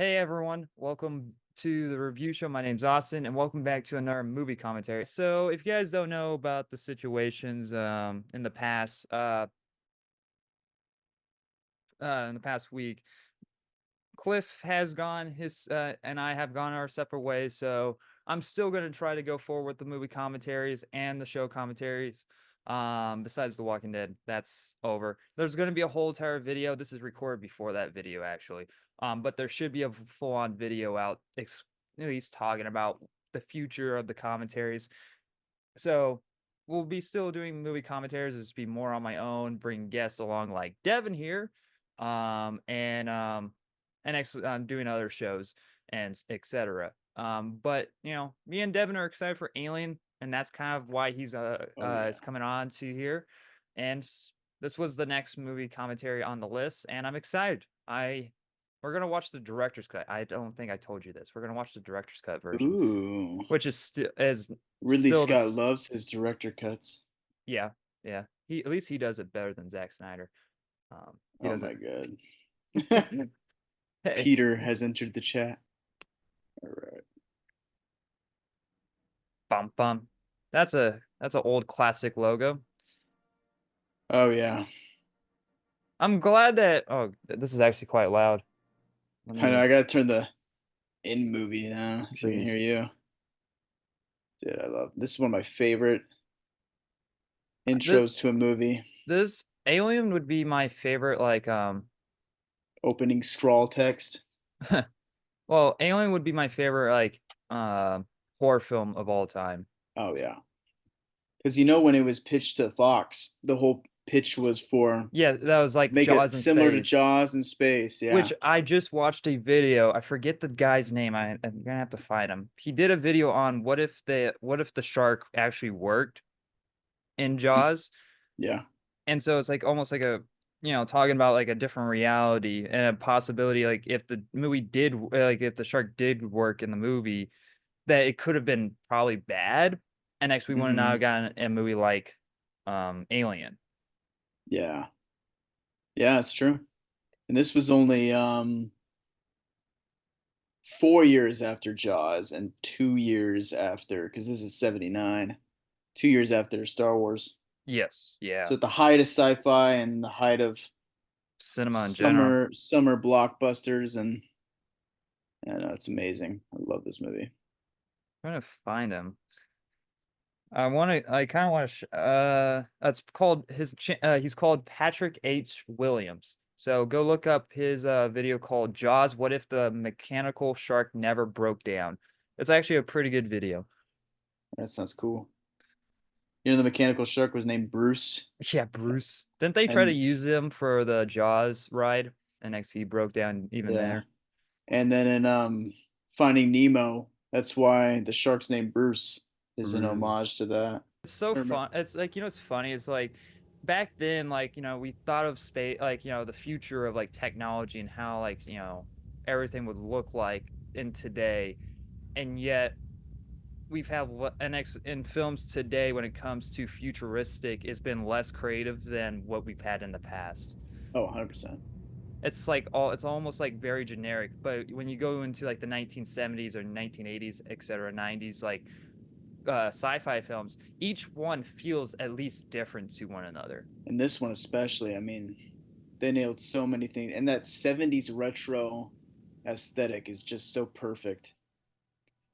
Hey everyone, welcome to the review show. My name's Austin, and welcome back to another movie commentary. So, if you guys don't know about the situations in the past week, Cliff has gone his and I have gone our separate ways. So, I'm still going to try to go forward with the movie commentaries and the show commentaries. Besides The Walking Dead, that's over. There's going to be a whole entire video. This is recorded before that video, actually. But there should be a full-on video out, at least talking about the future of the commentaries. So we'll be still doing movie commentaries. It's be more on my own, bring guests along like Devin here, and doing other shows and etc. But me and Devin are excited for Alien, and that's kind of why he's Oh yeah. is coming on to here. And this was the next movie commentary on the list, and I'm excited. We're gonna watch the director's cut. I don't think I told you this. We're gonna watch the director's cut version, Ooh. which is Ridley still Scott this. loves his director cuts. Yeah, yeah. He at least he does it better than Zack Snyder. He Oh doesn't. my god. Hey, Peter has entered the chat. All right. bum bum. That's a old classic logo. Oh yeah. I'm glad that. Oh, this is actually quite loud. Let I know me. I gotta turn the in movie now so I can hear Jeez. you. Dude, I love this is one of my favorite This intros to a movie. this Alien would be my favorite. Opening scroll text. Well, Alien would be my favorite horror film of all time. Oh yeah. Because when it was pitched to Fox, the whole pitch was for Yeah, that was like make it Jaws in similar to space. Jaws in space. Yeah. Which I just watched a video. I forget the guy's name. I'm gonna have to find him. He did a video on what if the shark actually worked in Jaws. Yeah. And so it's like almost like talking about like a different reality and a possibility, like if the movie did like if the shark did work in the movie, that it could have been probably bad. And next we want to now hmm got a movie like Alien. Yeah. Yeah, it's true. And this was only 4 years after Jaws and 2 years after, because this is 79, 2 years after Star Wars. Yes, yeah. So at the height of sci-fi and the height of Cinema in general. summer blockbusters, and yeah, no, it's amazing. I love this movie. I'm trying to find him. I kind of want to, that's called he's called Patrick H. Williams. So go look up his video called Jaws, What If the Mechanical Shark Never Broke Down? It's actually a pretty good video. That sounds cool. The mechanical shark was named Bruce, Yeah, Bruce. Didn't they try to and use him for the Jaws ride? And next he broke down even yeah, there. and then in Finding Nemo, that's why the shark's name Bruce is an homage Bruce. to that. It's so I remember. fun. It's like, it's funny. It's like back then, like, we thought of space, like, the future of like technology and how like, everything would look like in today. And yet we've had in films today when it comes to futuristic, it's been less creative than what we've had in the past. Oh, 100%. It's almost like very generic, but when you go into like the 1970s or 1980s, etc., 90s, like sci-fi films, each one feels at least different to one another. And this one especially, I mean, they nailed so many things. And that 70s retro aesthetic is just so perfect.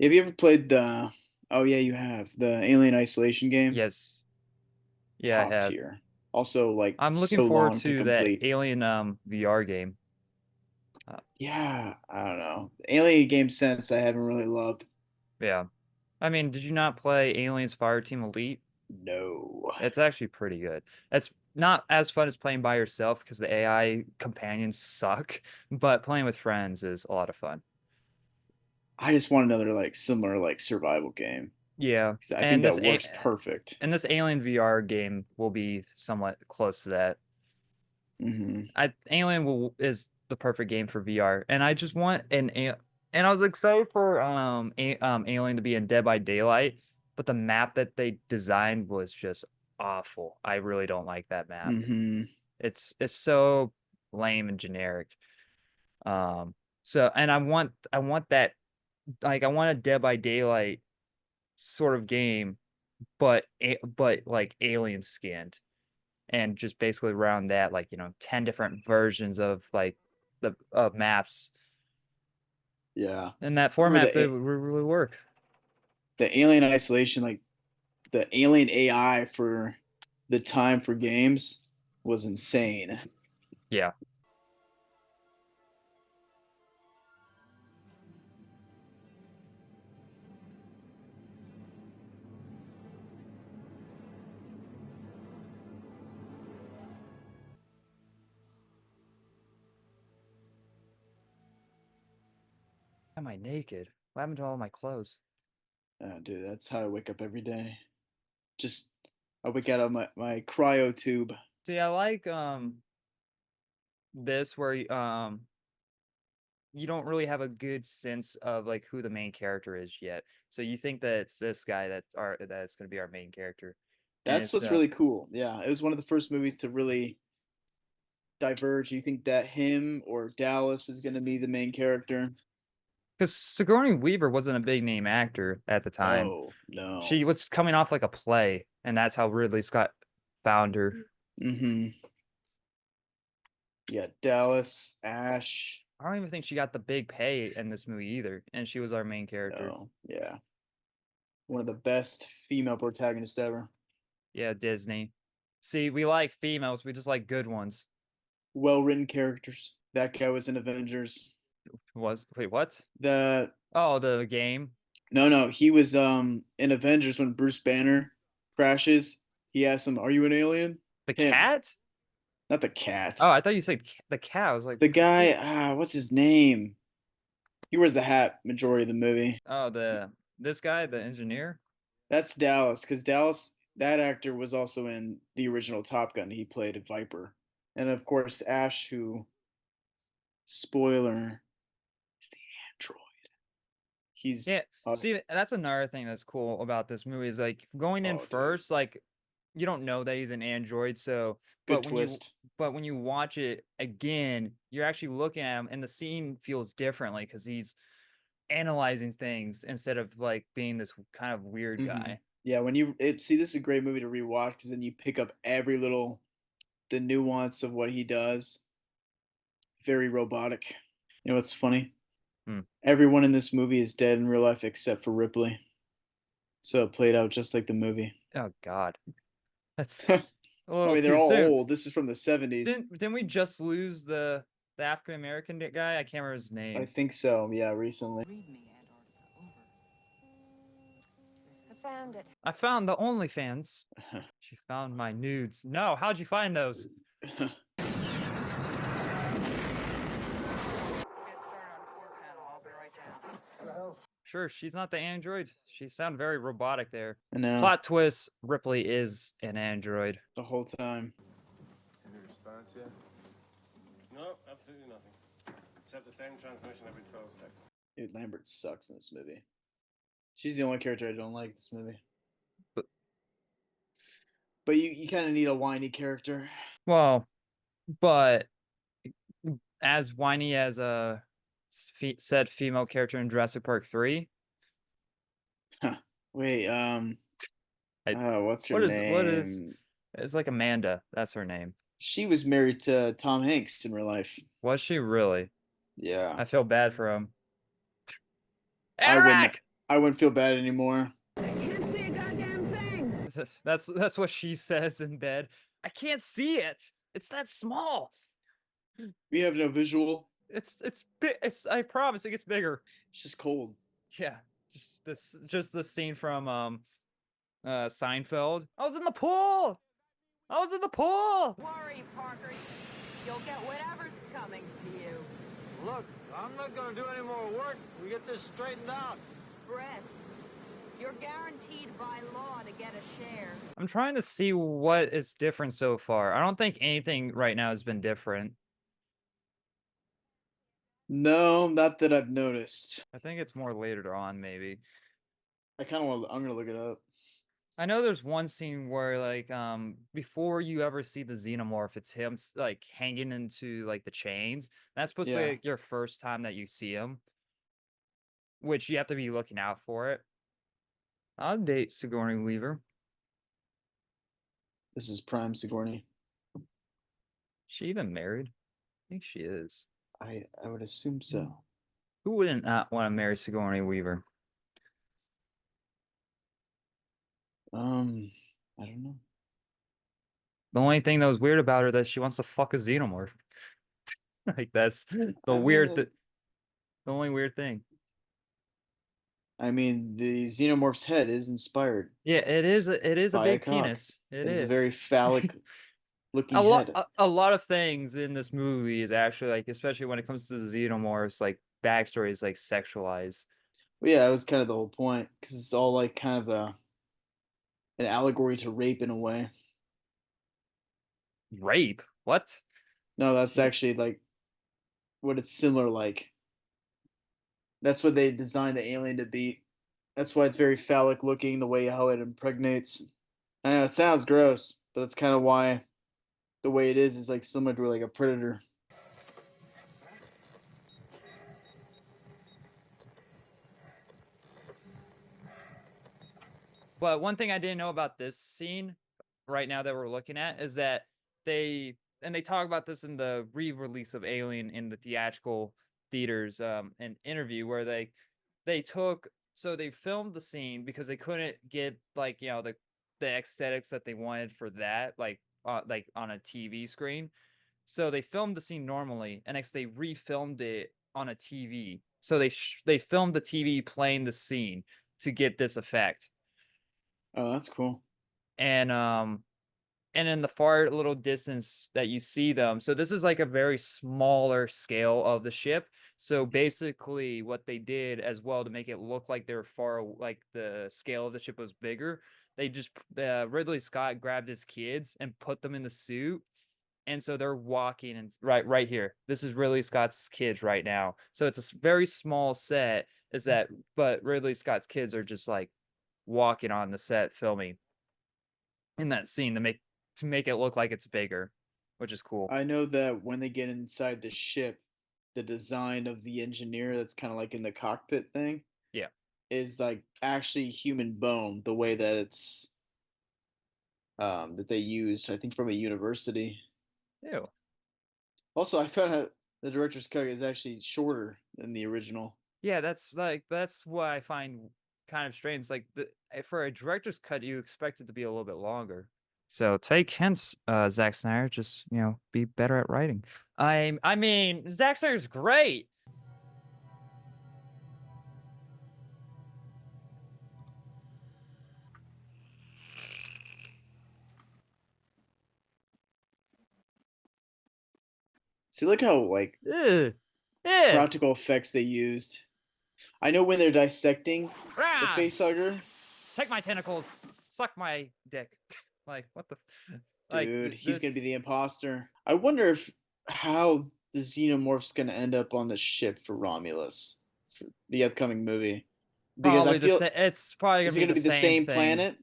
Have you ever played the Oh yeah, you have the Alien Isolation game? Yes, yeah, I Top have. tier. Also like I'm looking so forward long to to that complete. Alien VR game. Uh, Yeah, I don't know. Alien game sense I haven't really loved. yeah, I mean, did you not play Aliens Fireteam Elite? No. It's actually pretty good. It's not as fun as playing by yourself because the AI companions suck, but playing with friends is a lot of fun. I just want another like similar like survival game. Yeah, 'Cause I think and that works perfect. Alien VR game will be somewhat close to that. hmm Alien will is the perfect game for VR, and I just want and I was excited for Alien to be in Dead by Daylight, but the map that they designed was just awful. I really don't like that map. hmm It's so lame and generic. Um, So, and I want that, like, I want a Dead by Daylight sort of game, but like alien skinned, and just basically around that, like, 10 different versions of like the of maps Yeah. in that I remember format, it would really work. the Alien Isolation, like the Alien AI for the time for games was insane. Yeah. Am I naked? What happened to all my clothes? Dude, that's how I wake up every day. Just I wake out of my cryo tube. See, I like this where you don't really have a good sense of like who the main character is yet. So you think that it's this guy that's going to be our main character. And That's it's what's really cool. Yeah, it was one of the first movies to really diverge. You think that him or Dallas is going to be the main character? because Sigourney Weaver wasn't a big name actor at the time. No, no. She was coming off like a play, and that's how Ridley Scott found her. Mm-hmm. Yeah, Dallas, Ash. I don't even think she got the big pay in this movie either, and she was our main character. Oh, yeah. One of the best female protagonists ever. Yeah, Disney. See, we like females, we just like good ones. Well written characters. That guy was in Avengers. Was wait, what? The Oh, the game. No, he was in Avengers when Bruce Banner crashes. He asks him, "Are you an alien?" The Him, cat? not the cat. Oh, I thought you said the cat. I was like, The guy, what's his name? He wears the hat majority of the movie. oh, the this guy, the engineer. That's Dallas, because Dallas, that actor was also in the original Top Gun. He played a Viper, and of course Ash, who spoiler is the android. He's Yeah, see, that's another thing that's cool about this movie is like going in oh dude, first, like you don't know that he's an android, so good but when you twist. but when you watch it again, you're actually looking at him and the scene feels differently because he's analyzing things instead of like being this kind of weird Hmm. guy. Yeah, when see, this is a great movie to rewatch because then you pick up every little the nuance of what he does. Very robotic. You know what's funny? Hmm. Everyone in this movie is dead in real life except for Ripley. So it played out just like the movie. Oh God, that's I a little mean, they're too all soon. old. This is from the 70s. Didn't we just lose the African American guy? I can't remember his I name. think so. Yeah, recently. Read me, Antarctica. Over. This found it. I found the OnlyFans. She found my nudes. No, how'd you find those? Sure, she's not the android. She sounded very robotic there. I know. Plot twist, Ripley is an android. The whole time. Any response yet? No, absolutely nothing. Except the same transmission every 12 seconds. Dude, Lambert sucks in this movie. She's the only character I don't like in this movie. But- But you kind of need a whiny character. Well, but as whiny as a said female character in Jurassic Park 3, Huh. Wait, I, what's her what is name? it's like Amanda. That's her name. She was married to Tom Hanks in real life. Was she really? Yeah. I feel bad for him. I wouldn't Eric! I wouldn't feel bad anymore. Can't see a goddamn thing. That's what she says in bed. I can't see it. It's that small. We have no visual. It's big. It's I promise it gets bigger. It's just cold. Yeah, just the scene from Seinfeld. I was in the pool. I was in the pool. Worry, Parker. You'll get whatever's coming to you. Look, I'm not gonna do any more work. We get this straightened out. Brett, you're guaranteed by law to get a share. I'm trying to see what is different so far. I don't think anything right now has been different. No, not that I've noticed. I think it's more later on, maybe. I kind of want. I'm gonna look it up. I know there's one scene where like before you ever see the xenomorph, it's him like hanging into like the chains. That's supposed to be Yeah, like your first time that you see him, which you have to be looking out for it. I'll date Sigourney Weaver. this is Prime Sigourney. She even married? I think she is. I would assume so. Who wouldn't not want to marry Sigourney Weaver? I don't know. The only thing that was weird about her that she wants to fuck a xenomorph. Like that's the I mean, weird the only weird thing. the xenomorph's head is inspired Yeah, it is a by a big cock. penis. It It is a is. very phallic looking A lot head. a lot of things in this movie is actually like, especially when it comes to the xenomorphs, like backstory is like sexualized. But yeah, that was kind of the whole point because it's all like kind of an allegory to rape in a way. Rape? What? No, that's actually like what it's similar like. That's what they designed the alien to be. That's why it's very phallic looking, the way how it impregnates. I know it sounds gross, but that's kind of why the way it is like similar to like a predator. But one thing I didn't know about this scene right now that we're looking at is that they talk about this in the re-release of Alien in the theatrical theaters an interview where they took, so they filmed the scene because they couldn't get like, you know, the aesthetics that they wanted for that like on a TV screen. So they filmed the scene normally and next they refilmed it on a TV. So they filmed the TV playing the scene to get this effect. Oh, that's cool. And and in the far little distance that you see them, so this is like a very smaller scale of the ship. So basically what they did as well to make it look like they were like the scale of the ship was bigger, they just Ridley Scott grabbed his kids and put them in the suit, and so they're walking, and right here, this is Ridley Scott's kids right now. So it's a very small set, is that, but Ridley Scott's kids are just like walking on the set filming in that scene to make it look like it's bigger, which is cool. I know that when they get inside the ship, the design of the engineer that's kind of like in the cockpit thing Yeah. is like actually human bone, the way that it's that they used, I think from a university. Ew. Also, I found out the director's cut is actually shorter than the original. Yeah, that's what I find kind of strange. Like for a director's cut, you expect it to be a little bit longer. So take hints, Zack Snyder. Just, you know, be better at writing. I mean, Zack Snyder's great. See, look how like Ugh. Yeah. practical effects they used. I know when they're dissecting the Rah! facehugger, Take my tentacles. Suck my dick. Like what the like dude, he's gonna this. be the imposter. I wonder if how the xenomorph's gonna end up on the ship for Romulus for the upcoming movie, because I Probably the feel same. It's probably is gonna it be gonna the be the same same thing. planet?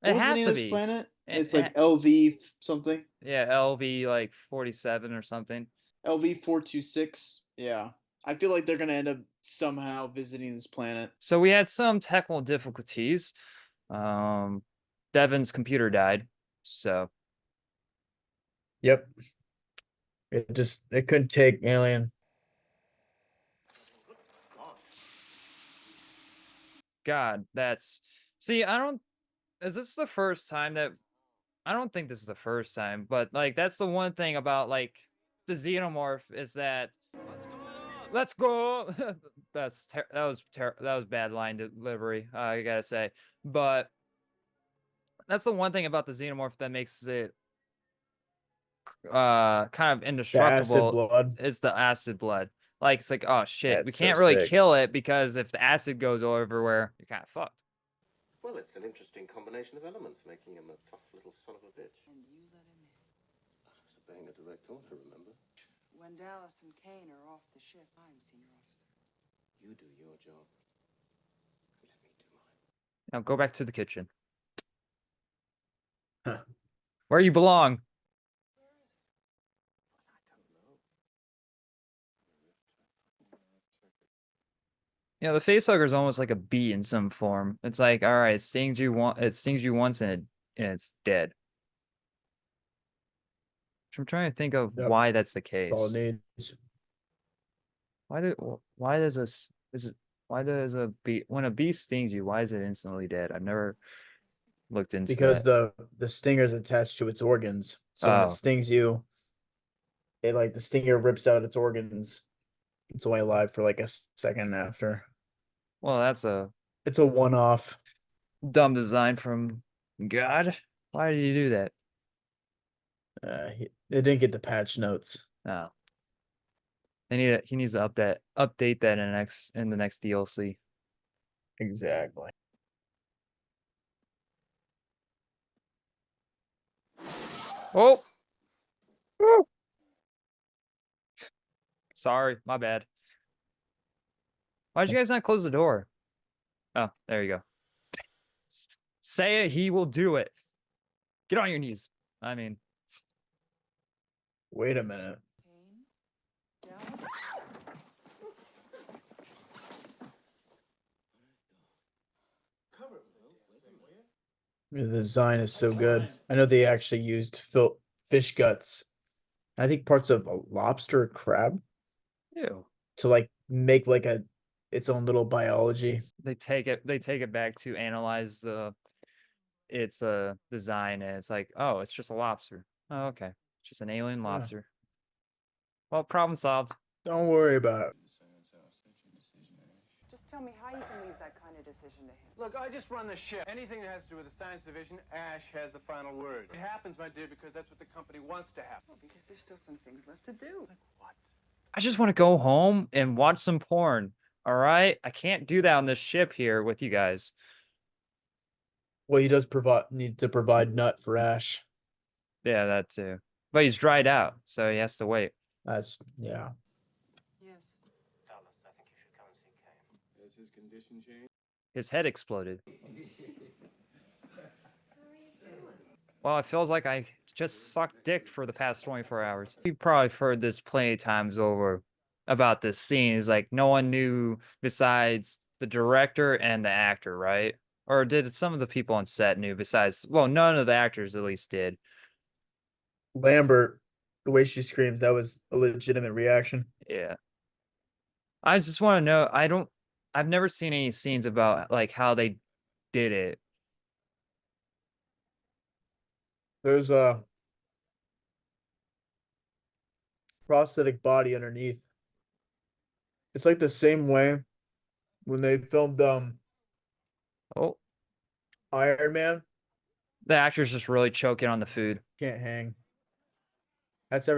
What It was the has name of to this be. planet? It's Eh, like LV something. yeah, LV like 47 or something. LV-426. Yeah, I feel like they're gonna end up somehow visiting this planet. So we had some technical difficulties. Um, Devin's computer died. So Yep. It couldn't take Alien. God, that's, see, I don't, is this the first time that, I don't think this is the first time, but like that's the one thing about like the xenomorph is that let's go. That was bad line delivery, I gotta say. But that's the one thing about the xenomorph that makes it kind of The acid indestructible, blood. is the acid blood. Like it's like, oh shit, we That's so can't really sick. kill it because if the acid goes everywhere, you're kind of fucked. Well, it's an interesting combination of elements, making him a tough little son of a bitch. And you let him in. I was obeying a direct order, remember? When Dallas and Kane are off the ship, I'm senior officer. You do your job. Let me do mine. Now go back to the kitchen. Where you belong. Yeah, the face hugger is almost like a bee in some form. It's like, all right, it stings you once and it's dead. I'm trying to think of Yep. why that's the That's all it case. needs. Why does this is it why does a bee when a bee stings you, why is it instantly dead? I've never looked into Because that. the stinger is attached to its organs. So when it Oh, stings you, it like the stinger rips out its organs. It's only alive for like a second after. well, that's a It's a one-off. dumb design from God. Why did you do that? It didn't get the patch notes. No. He needs to update that in the next DLC. Exactly. Oh, sorry, my bad. Why'd you guys not close the door? Oh, there you go. Say it, he will do it. Get on your knees. I mean, Wait a minute. Kane? Dallas? The design is so good. I know they actually used fish guts. I think parts of a lobster or crab ew. to like make like its own little biology. They take it back to analyze its design, and it's like, oh, it's just a lobster. Oh, okay. It's just an alien Yeah. lobster. Well, problem solved. Don't worry about it. Just tell me how you can leave that kind of decision to him. Look, I just run the ship. Anything that has to do with the science division, Ash has the final word. It happens, my dear, because that's what the company wants to happen. Well, because there's still some things left to do. Like what? I just want to go home and watch some porn. All right? I can't do that on this ship here with you guys. Well, he does need to provide nut for Ash. Yeah, that too. But he's dried out, so he has to wait. That's yeah. Yes. Dallas, I think you should come and see Kane. Has his condition changed? His head exploded. Well, it feels like I just sucked dick for the past 24 hours. You've probably heard this plenty of times over about this scene. It's like no one knew besides the director and the actor, right? Or did some of the people on set knew besides, well, none of the actors at least did. Lambert, the way she screams, that was a legitimate reaction. Yeah. I just want to know, I've never seen any scenes about like how they did it. There's a prosthetic body underneath. It's like the same way when they filmed Oh, Iron Man. the actor's just really choking on the food. Can't hang. That's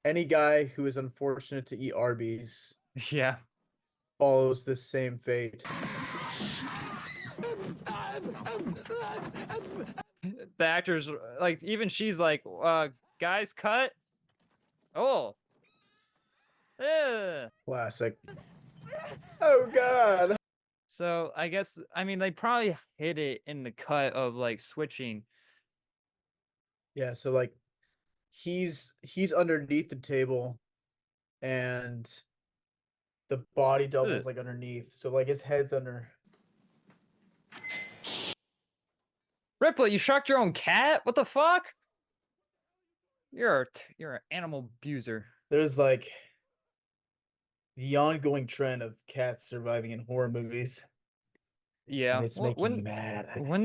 any guy who is unfortunate to eat Arby's Yeah. follows the same fate. The actors like even she's like, guys, cut. Oh. Ugh. Classic. Oh god. So I guess I mean they probably hit it in the cut of like switching. Yeah, so like he's underneath the table and the body doubles Ugh. like underneath. So like his head's under. Ripley, you shocked your own cat? What the fuck? You're an animal abuser. There's like the ongoing trend of cats surviving in horror movies. Yeah. And it's Well, making me mad. when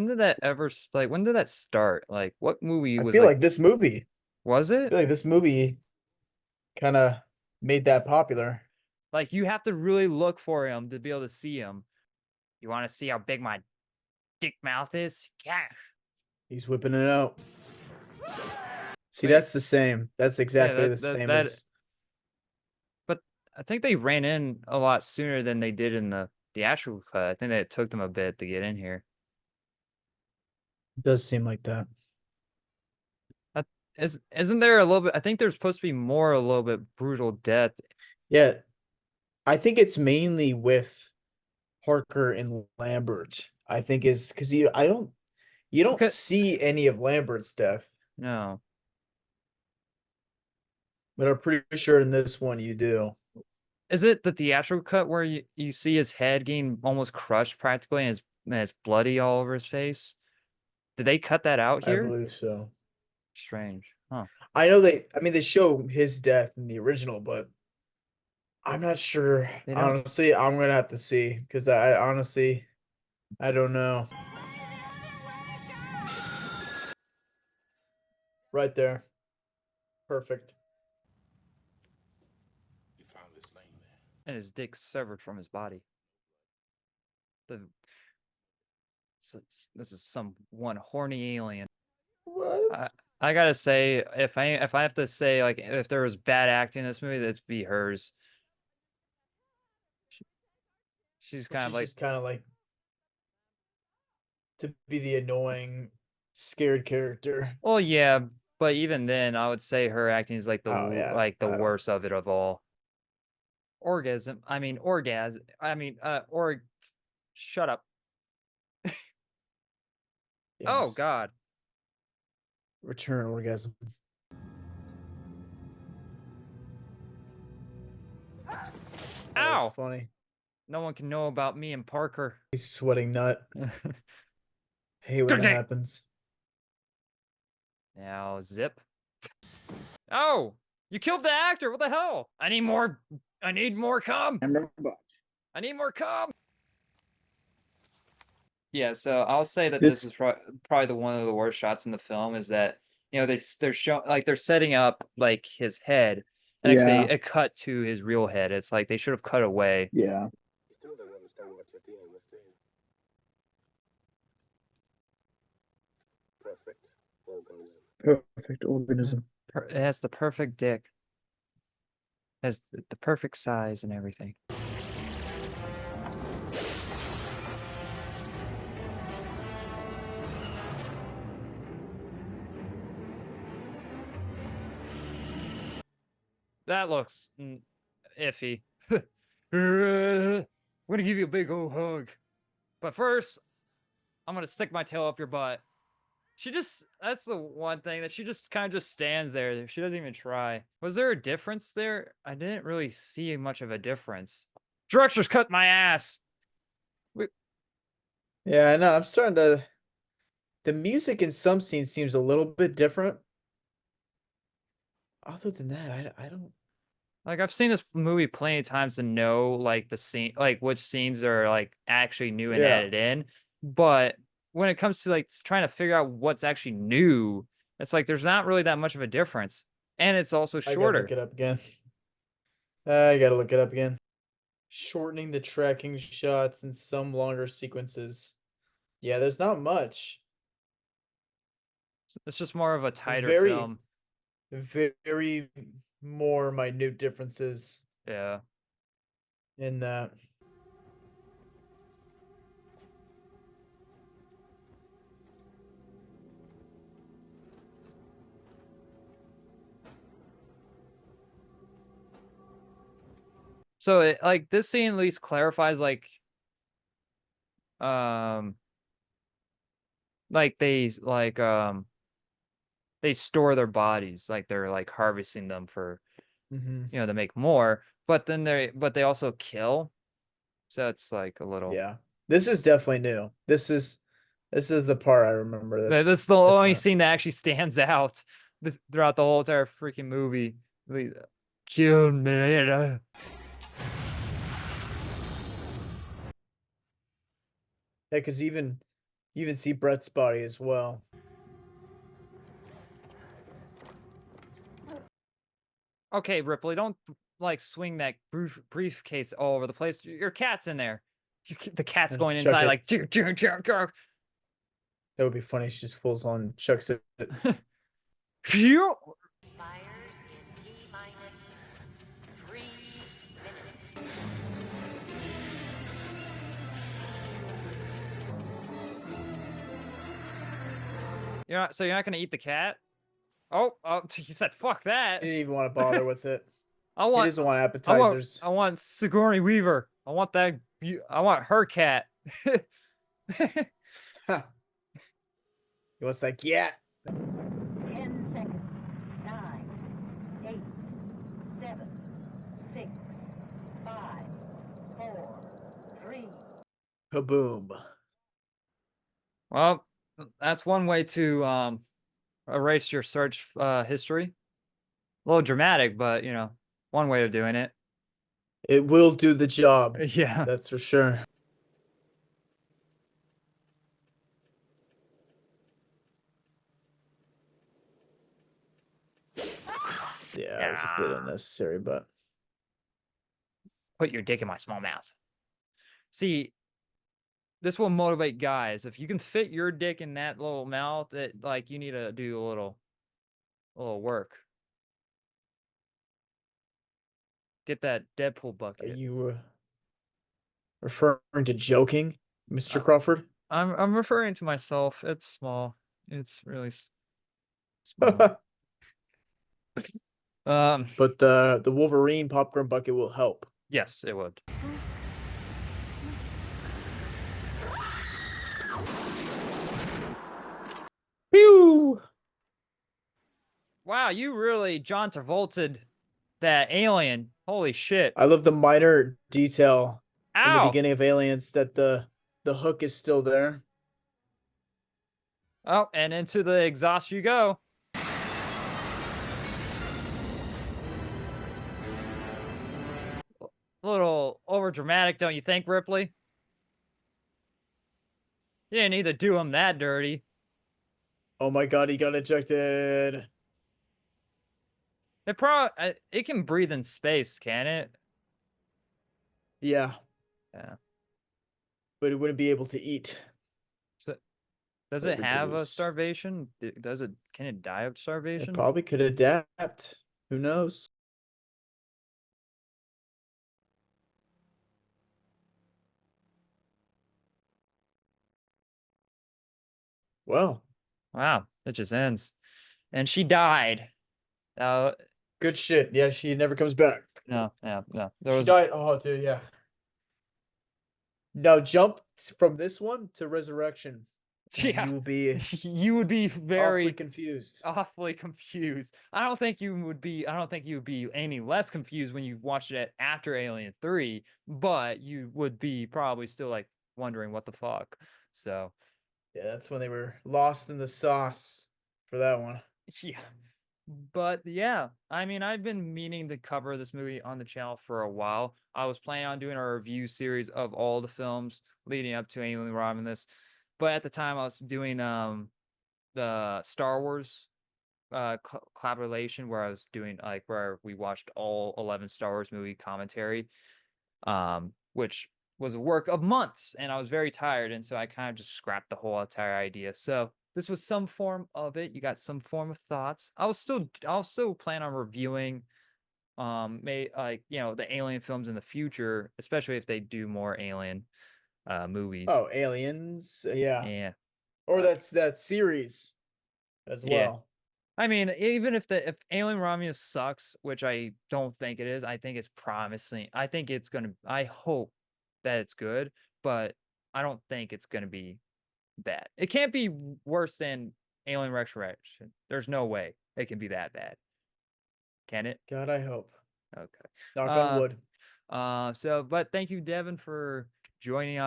did that ever like when did that start? Like what movie I was feel like like this movie. was I it? feel like this movie kind of made that popular. Like you have to really look for him to be able to see him. You want to see how big my dick mouth is? Yeah. He's whipping it out. See, Wait. that's the same. That's exactly that the same as. But I think they ran in a lot sooner than they did in the theatrical cut. I think that it took them a bit to get in here. It does seem like that. Isn't there a little bit? I think there's supposed to be more a little bit brutal death. Yeah, I think it's mainly with Harker and Lambert. I think is because I don't. You don't Okay. see any of Lambert's death, No. but I'm pretty sure in this one you do. Is it the theatrical cut where you see his head getting almost crushed practically and it's bloody all over his face? Did they cut that out I here? believe so. Strange. Huh. I know I mean, they show his death in the original, but I'm not sure. They don't. Honestly, I'm gonna have to see because I honestly, I don't know. Right there. Perfect. You found this laying there. And his dick severed from his body. This is some one horny alien. What? I gotta say, if I have to say, like, if there was bad acting in this movie, that'd be hers. She's kind of like, just kind of like to be the annoying, scared character. well, yeah, but even then, I would say her acting is like Oh yeah, like the I don't. worst of it of all. Orgasm. I mean, orgasm. I mean, shut up. Oh Yes. God. Return orgasm. That was Ow! funny. No one can know about me and Parker. He's sweating nut. Hey, when that Okay. happens. Now zip. Oh, you killed the actor. What the hell? I need more. I need more cum. I need more cum. Yeah, so I'll say that this is probably the one of the worst shots in the film. Is that they're showing like they're setting up like his head, and it's Yeah. a cut to his real head. It's like they should have cut away. Yeah. You still don't understand what you're dealing with, do you? Perfect organism. Perfect organism. It has the perfect dick. Has the perfect size and everything. That looks iffy. I'm gonna give you a big old hug. But first, I'm gonna stick my tail up your butt. That's the one thing that she just kind of just stands there. She doesn't even try. Was there a difference there? I didn't really see much of a difference. Director's cut my ass. Yeah, I know. I'm starting to. The music in some scenes seems a little bit different. Other than that, I don't. Like I've seen this movie plenty of times to know like the scene, like which scenes are like actually new and Yeah. added in. But when it comes to like trying to figure out what's actually new, it's like there's not really that much of a difference, and it's also I gotta shorter. look it up again. I gotta look it up again. Shortening the tracking shots in some longer sequences. Yeah, there's not much. It's just more of a tighter Very, film. very more minute differences Yeah. in that. So like this scene at least clarifies like they store their bodies, like they're like harvesting them for to make more, but then they also kill. So it's like a little. Yeah, this is definitely new. This is the part I remember. That's the only different. scene that actually stands out throughout the whole entire freaking movie. Kill me. Yeah, because you even see Brett's body as well. Okay, Ripley, don't like swing that briefcase all over the place. Your cat's in there. The cat's And going just chuck inside it. like. That would be funny. She just falls on, chucks it. Phew. Expires in T-minus 3 minutes. So you're not gonna eat the cat? Oh, he said, "Fuck that." He didn't even want to bother with it. I He want. doesn't want appetizers. I want Sigourney Weaver. I want that. I want her cat. He wants that yeah. 10 seconds. 9, 8, 7, 6, 5, 4, 3. Kaboom. Well, that's one way to erase your search history. A little dramatic, but one way of doing it. It will do the job. Yeah. That's for sure. Yeah, that was a bit unnecessary, but Put your dick in my small mouth. See, this will motivate guys. If you can fit your dick in that little mouth, like you need to do a little work. Get that Deadpool are bucket. you referring to joking, Mr. Uh, Crawford? I'm referring to myself. It's small. It's really small. But the Wolverine popcorn bucket will help. Yes, it would. Pew! Wow, you really John Travolta'd that alien. Holy shit. I love the minor detail in the Ow! beginning of Aliens that the hook is still there. Oh, and into the exhaust you go. A little over dramatic, don't you think, Ripley? You didn't need to do him that dirty. Oh my god, he got ejected. It can breathe in space, can it? Yeah, Yeah. but it wouldn't be able to eat So, does or it have a reproduce. starvation? Can it die of It starvation? probably could adapt. Who knows? Well, Wow, it just ends. And she died. Uh, good shit. Yeah, she never comes back. no, yeah, no. There She was died. Oh, dude, yeah. Now jump from this one to Resurrection, and yeah. you will be You would be awfully very confused. awfully confused. I don't think you would be any less confused when you watched it after Alien 3, but you would be probably still like wondering what the fuck. So, Yeah, that's when they were lost in the sauce for that one. yeah. But yeah, I mean, I've been meaning to cover this movie on the channel for a while. I was planning on doing a review series of all the films leading up to Alien Romulus, but at the time I was doing the Star Wars collaboration where I was doing like where we watched all 11 Star Wars movie commentary, which was a work of months, and I was very tired, and so I kind of just scrapped the whole entire idea. So this was some form of it. You got some form of thoughts. I'll still plan on reviewing may like the Alien films in the future, especially if they do more Alien movies. Oh, Aliens. Yeah. Yeah. Or Uh, that's that series as yeah. well. I mean, even if Alien Romulus sucks, which I don't think it is, I think it's promising. I hope that it's good, but I don't think it's gonna be bad. It can't be worse than Alien Resurrection. There's no way it can be that bad. Can it? God, I hope. Okay. Knock on Uh, wood. but thank you, Devin, for joining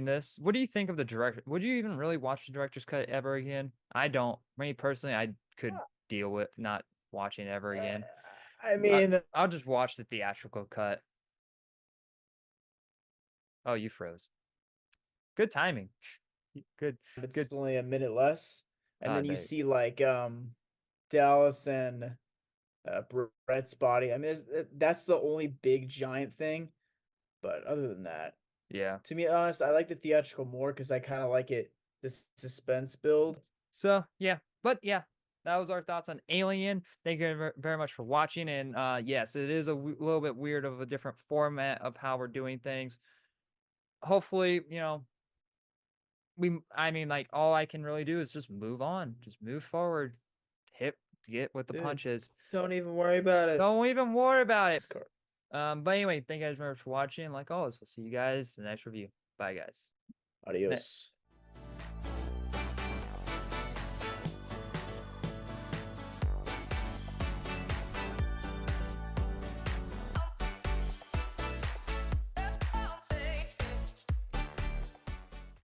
this. What do you think of the director? Would you even really watch the director's cut ever again? I don't. Me personally, I could deal with not watching it ever again. I mean, I'll just watch the theatrical cut. Oh, you froze. Good timing. Good. it's Good. only a minute less, and then you There. see like Dallas and Brett's body. I mean, that's the only big giant thing. But other than that, Yeah. to be honest, I like the theatrical more because I kind of like it. The suspense build. So yeah, but yeah, that was our thoughts on Alien. Thank you very much for watching. And yes, it is a little bit weird of a different format of how we're doing things. Hopefully, I mean, like all I can really do is just move on, just move forward, get with the Dude, punches. don't even worry about it. Don't even worry about it. But anyway, thank you guys very much for watching. Like always, we'll see you guys in the next review. Bye, guys. Adios.